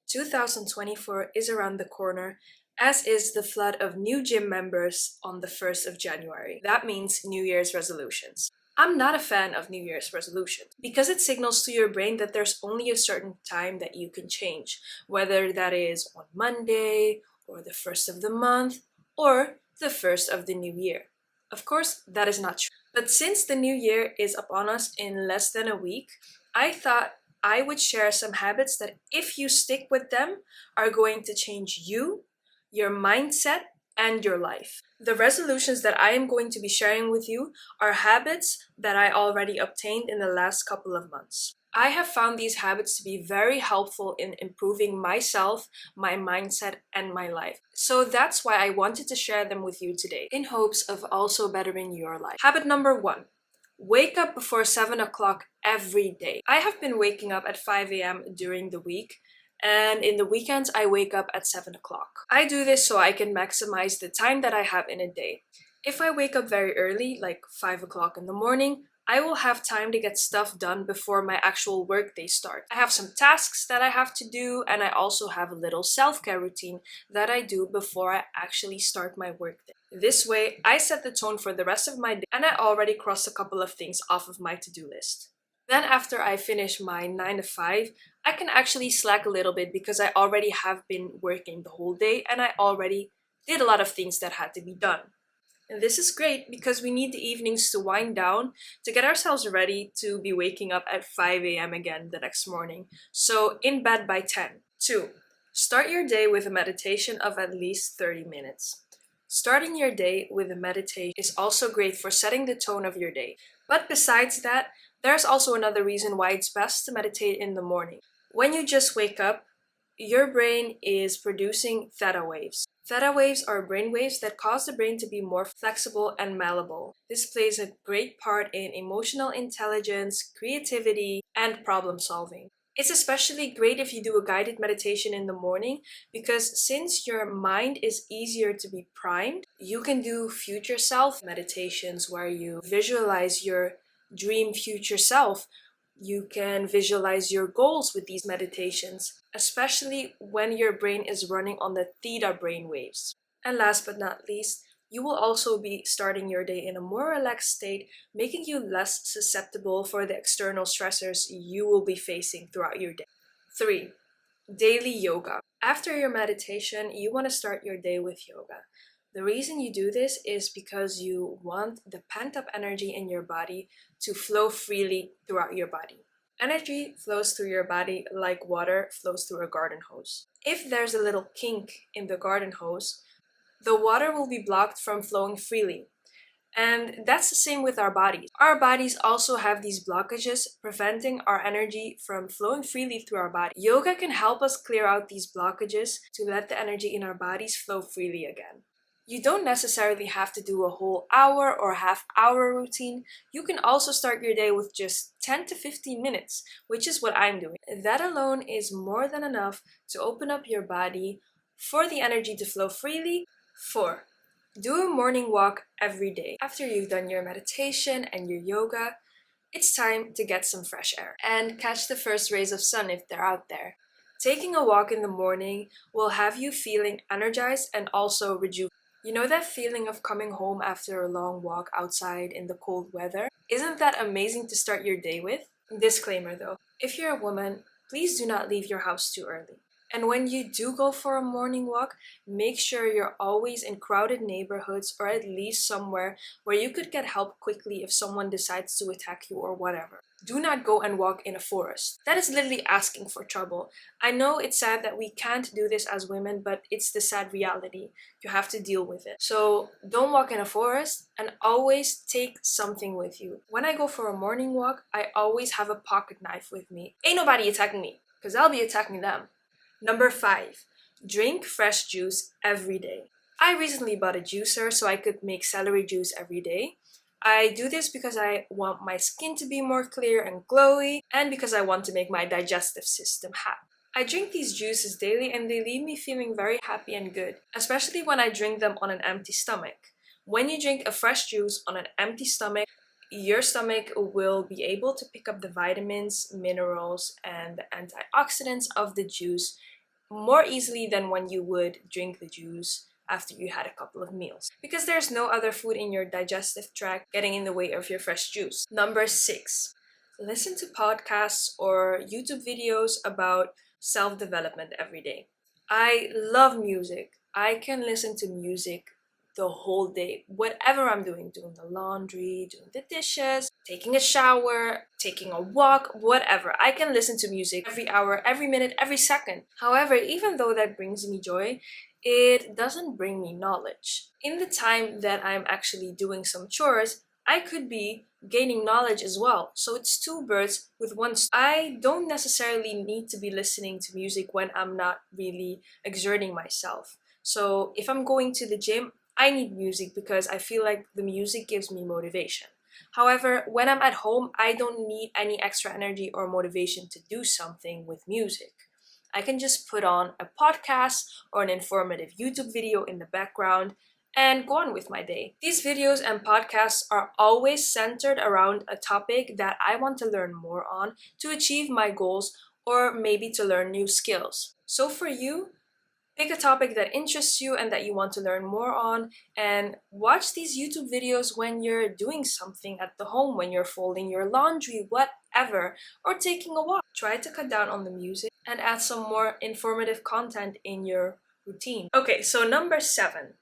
2024 is around the corner, as is the flood of new gym members on the 1st of January. That means New Year's resolutions. I'm not a fan of New Year's resolutions because it signals to your brain that there's only a certain time that you can change, whether that is on Monday, or the 1st of the month, or the 1st of the new year. Of course, that is not true. But since the new year is upon us in less than a week, I thought I would share some habits that, if you stick with them, are going to change you, your mindset, and your life. The resolutions that I am going to be sharing with you are habits that I already obtained in the last couple of months. I have found these habits to be very helpful in improving myself, my mindset, and my life. So that's why I wanted to share them with you today, in hopes of also bettering your life. Habit number 1. Wake up before 7 o'clock every day. I have been waking up at 5 a.m. during the week, and in the weekends I wake up at 7 o'clock. I do this so I can maximize the time that I have in a day. If I wake up very early, like 5 o'clock in the morning, I will have time to get stuff done before my actual workday starts. I have some tasks that I have to do, and I also have a little self-care routine that I do before I actually start my workday. This way, I set the tone for the rest of my day, and I already crossed a couple of things off of my to-do list. Then after I finish my 9 to 5, I can actually slack a little bit because I already have been working the whole day and I already did a lot of things that had to be done. And this is great because we need the evenings to wind down to get ourselves ready to be waking up at 5 a.m. again the next morning. So in bed by 10. 2. Start your day with a meditation of at least 30 minutes. Starting your day with a meditation is also great for setting the tone of your day. But besides that, there's also another reason why it's best to meditate in the morning. When you just wake up, your brain is producing theta waves. Theta waves are brain waves that cause the brain to be more flexible and malleable. This plays a great part in emotional intelligence, creativity, and problem solving. It's especially great if you do a guided meditation in the morning because since your mind is easier to be primed, you can do future self meditations where you visualize your dream future self. You can visualize your goals with these meditations, especially when your brain is running on the theta brain waves. And last but not least, you will also be starting your day in a more relaxed state, making you less susceptible for the external stressors you will be facing throughout your day. 3. Daily yoga. After your meditation, you want to start your day with yoga. The reason you do this is because you want the pent-up energy in your body to flow freely throughout your body. Energy flows through your body like water flows through a garden hose. If there's a little kink in the garden hose, the water will be blocked from flowing freely. And that's the same with our bodies. Our bodies also have these blockages preventing our energy from flowing freely through our body. Yoga can help us clear out these blockages to let the energy in our bodies flow freely again. You don't necessarily have to do a whole hour or half-hour routine. You can also start your day with just 10 to 15 minutes, which is what I'm doing. That alone is more than enough to open up your body for the energy to flow freely. 4. Do a morning walk every day. After you've done your meditation and your yoga, it's time to get some fresh air and catch the first rays of sun if they're out there. Taking a walk in the morning will have you feeling energized and also rejuvenated. You know that feeling of coming home after a long walk outside in the cold weather? Isn't that amazing to start your day with? Disclaimer though, if you're a woman, please do not leave your house too early. And when you do go for a morning walk, make sure you're always in crowded neighborhoods or at least somewhere where you could get help quickly if someone decides to attack you or whatever. Do not go and walk in a forest. That is literally asking for trouble. I know it's sad that we can't do this as women, but it's the sad reality. You have to deal with it. So don't walk in a forest and always take something with you. When I go for a morning walk, I always have a pocket knife with me. Ain't nobody attacking me, because I'll be attacking them. Number 5. Drink fresh juice every day. I recently bought a juicer so I could make celery juice every day. I do this because I want my skin to be more clear and glowy, and because I want to make my digestive system happy. I drink these juices daily and they leave me feeling very happy and good, especially when I drink them on an empty stomach. When you drink a fresh juice on an empty stomach, your stomach will be able to pick up the vitamins, minerals, and the antioxidants of the juice more easily than when you would drink the juice after you had a couple of meals, because there's no other food in your digestive tract getting in the way of your fresh juice. Number 6, listen to podcasts or YouTube videos about self-development every day. I love music. I can listen to music the whole day, whatever I'm doing the laundry, doing the dishes, taking a shower, taking a walk, whatever. I can listen to music every hour, every minute, every second. However, even though that brings me joy, it doesn't bring me knowledge. In the time that I'm actually doing some chores, I could be gaining knowledge as well. So it's two birds with one stone. I don't necessarily need to be listening to music when I'm not really exerting myself. So if I'm going to the gym, I need music because I feel like the music gives me motivation. However, when I'm at home, I don't need any extra energy or motivation to do something with music. I can just put on a podcast or an informative YouTube video in the background and go on with my day. These videos and podcasts are always centered around a topic that I want to learn more on to achieve my goals or maybe to learn new skills. So for you, pick a topic that interests you and that you want to learn more on, and watch these YouTube videos when you're doing something at the home, when you're folding your laundry, whatever, or taking a walk. Try to cut down on the music and add some more informative content in your routine. Okay, so number 7,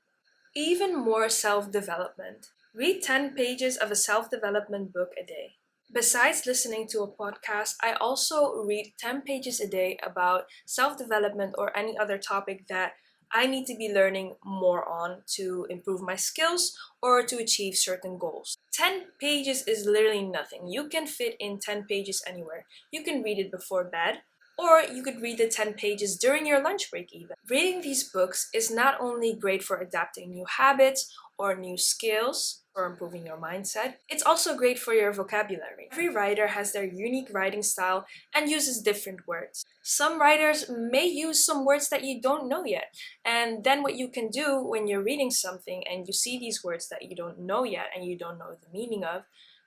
even more self-development. Read 10 pages of a self-development book a day. Besides listening to a podcast, I also read 10 pages a day about self-development or any other topic that I need to be learning more on to improve my skills or to achieve certain goals. 10 pages is literally nothing. You can fit in 10 pages anywhere. You can read it before bed, or you could read the 10 pages during your lunch break even. Reading these books is not only great for adapting new habits or new skills or improving your mindset, it's also great for your vocabulary. Every writer has their unique writing style and uses different words. Some writers may use some words that you don't know yet, and then what you can do when you're reading something and you see these words that you don't know yet and you don't know the meaning of,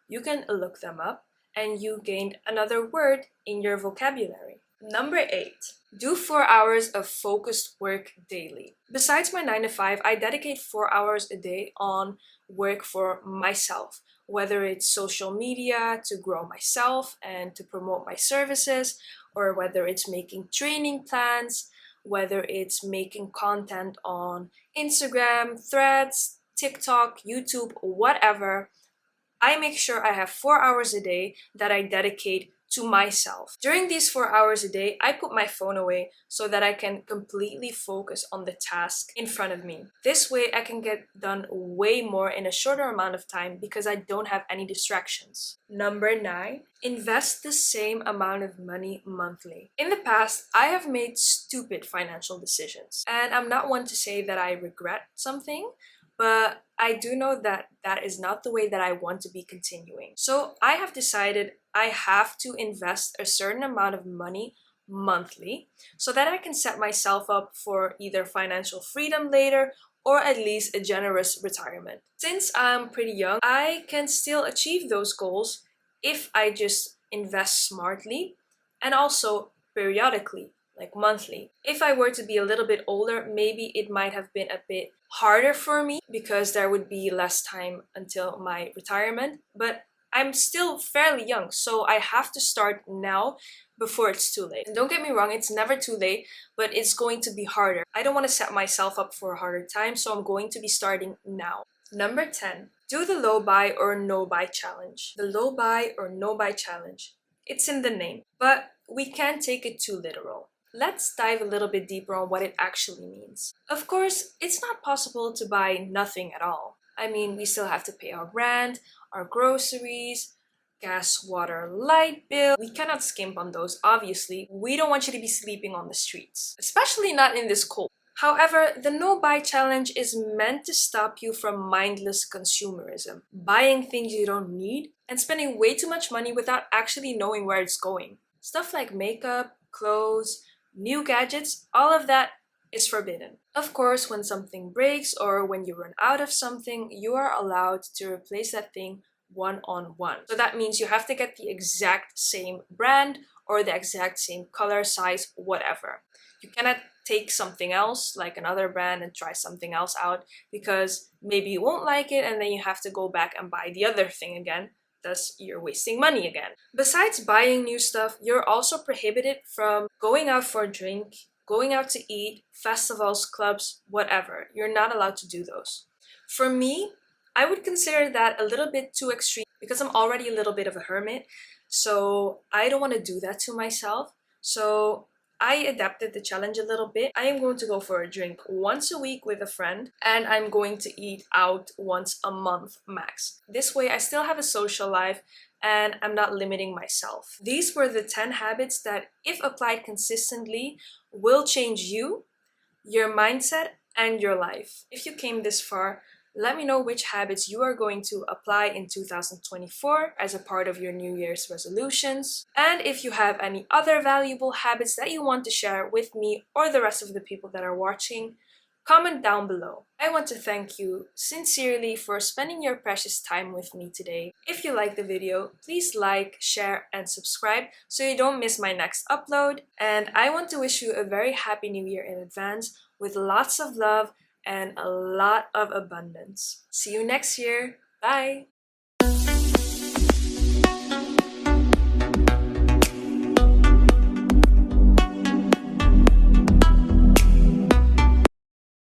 you can look them up and you gained another word in your vocabulary. Number 8, do 4 hours of focused work daily. Besides my 9 to 5, I dedicate 4 hours a day on work for myself, whether it's social media to grow myself and to promote my services, or whether it's making training plans, whether it's making content on Instagram, Threads, TikTok, YouTube, whatever. I make sure I have 4 hours a day that I dedicate to myself. During these 4 hours a day, I put my phone away so that I can completely focus on the task in front of me. This way, I can get done way more in a shorter amount of time because I don't have any distractions. Number 9, invest the same amount of money monthly. In the past, I have made stupid financial decisions, and I'm not one to say that I regret something, but I do know that that is not the way that I want to be continuing. So I have decided I have to invest a certain amount of money monthly so that I can set myself up for either financial freedom later or at least a generous retirement. Since I'm pretty young, I can still achieve those goals if I just invest smartly and also periodically, like monthly. If I were to be a little bit older, maybe it might have been a bit harder for me because there would be less time until my retirement, but I'm still fairly young, so I have to start now before it's too late. And don't get me wrong, it's never too late, but it's going to be harder. I don't want to set myself up for a harder time, so I'm going to be starting now. Number 10, do the low buy or no buy challenge. The low buy or no buy challenge. It's in the name, but we can't take it too literal. Let's dive a little bit deeper on what it actually means. Of course, it's not possible to buy nothing at all. I mean, we still have to pay our rent, our groceries, gas, water, light bill. We cannot skimp on those, obviously. We don't want you to be sleeping on the streets, especially not in this cold. However, the no buy challenge is meant to stop you from mindless consumerism, buying things you don't need and spending way too much money without actually knowing where it's going. Stuff like makeup, clothes, new gadgets, all of that is forbidden. Of course, when something breaks or when you run out of something, you are allowed to replace that thing one-on-one. So that means you have to get the exact same brand or the exact same color, size, whatever. You cannot take something else, like another brand, and try something else out because maybe you won't like it and then you have to go back and buy the other thing again. Thus, you're wasting money again. Besides buying new stuff, you're also prohibited from going out for a drink, going out to eat, festivals, clubs, whatever. You're not allowed to do those. For me, I would consider that a little bit too extreme because I'm already a little bit of a hermit. So I don't want to do that to myself. So I adapted the challenge a little bit. I am going to go for a drink once a week with a friend, and I'm going to eat out once a month max. This way, I still have a social life and I'm not limiting myself. These were the 10 habits that, if applied consistently, will change you, your mindset, and your life. If you came this far, let me know which habits you are going to apply in 2024 as a part of your New Year's resolutions. And if you have any other valuable habits that you want to share with me or the rest of the people that are watching, comment down below. I want to thank you sincerely for spending your precious time with me today. If you like the video, please like, share, and subscribe so you don't miss my next upload. And I want to wish you a very happy new year in advance with lots of love and a lot of abundance. See you next year. Bye!